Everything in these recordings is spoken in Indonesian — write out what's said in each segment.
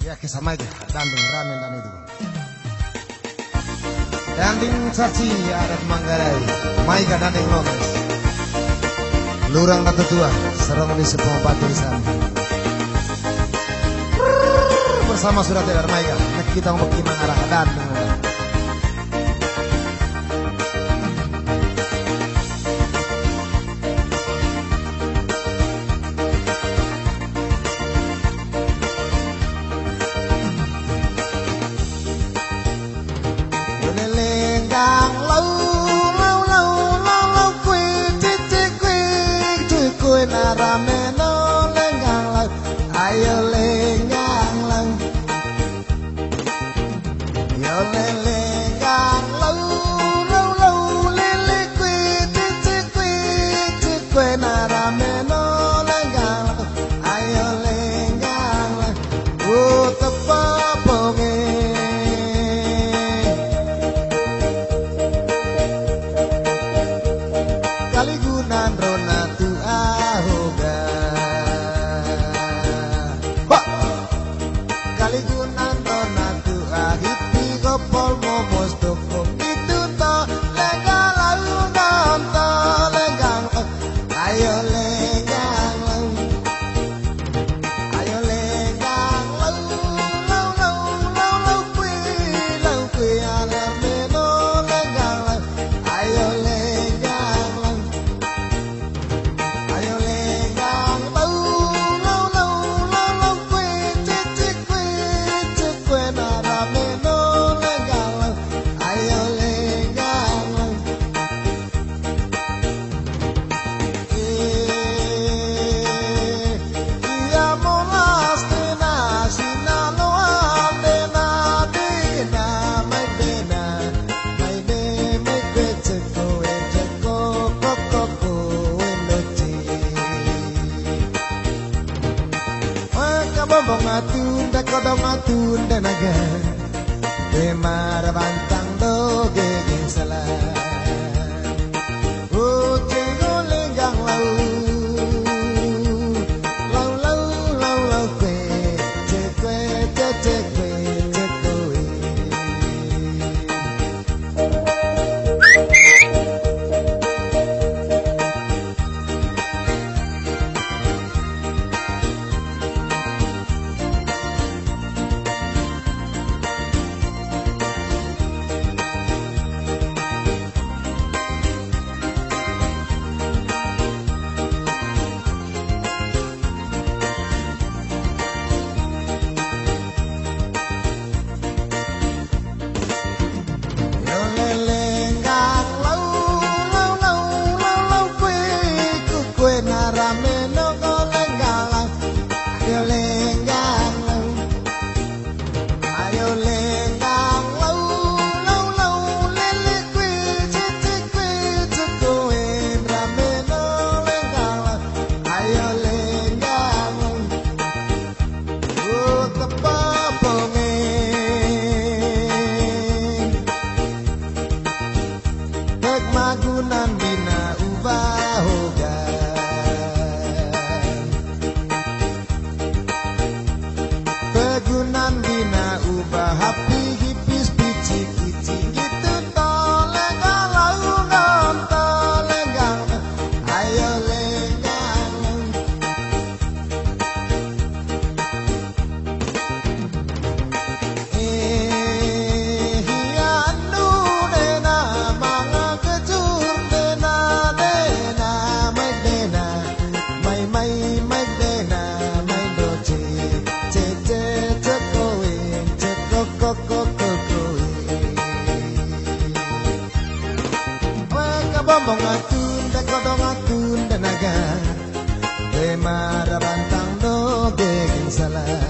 Ya kisah aja, danding ramen dan itu. Danding caci adat Manggarai, Maika danding nomes. Lurang Ratu Tua, serang di sepuluh pati di sana. Bersama sudah tidak Maika, kita mau pergi mengarah danding. Kaligunan rona tu ahoga, kaligunan rona tu ahipi gopol momos toko itu to legal laungan to legal ayo legal lau kui ala meno legal ayo Atunda kodong atunda naga Demar bantang doge gisala Uci gulingang lau kwe cekwe cekwe cekwe Magunan bina ubah hoga Pegunan bina ubah hapi hipis pici pici gitu to legal laungan to legal ayo legal hianu dena manga kecur dena dena mai dena mai dena mai doce cece cekoe cekoko kokoe bombong atun da kodong atun da naga Demar bantang doge salah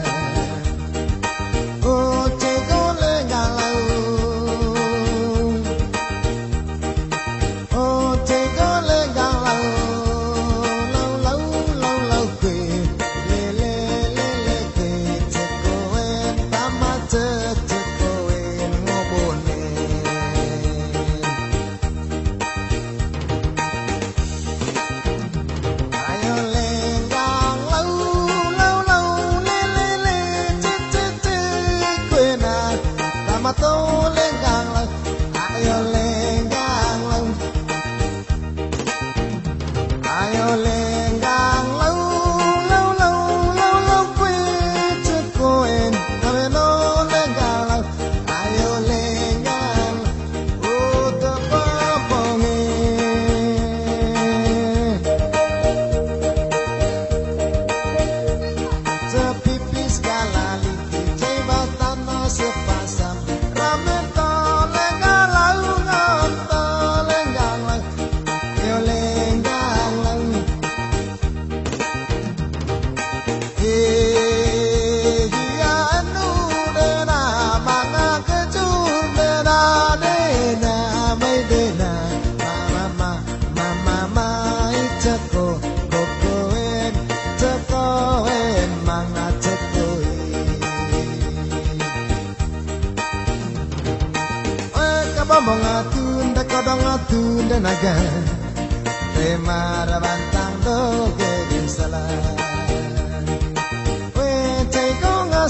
Oh cego legalau Oh cego legalau lau kwe lele kwe cekoen tamat cekoen ngobone Ayo lenggang lau lele ngomong atunda kodong atunda naga Temara bantang doge salah We take on a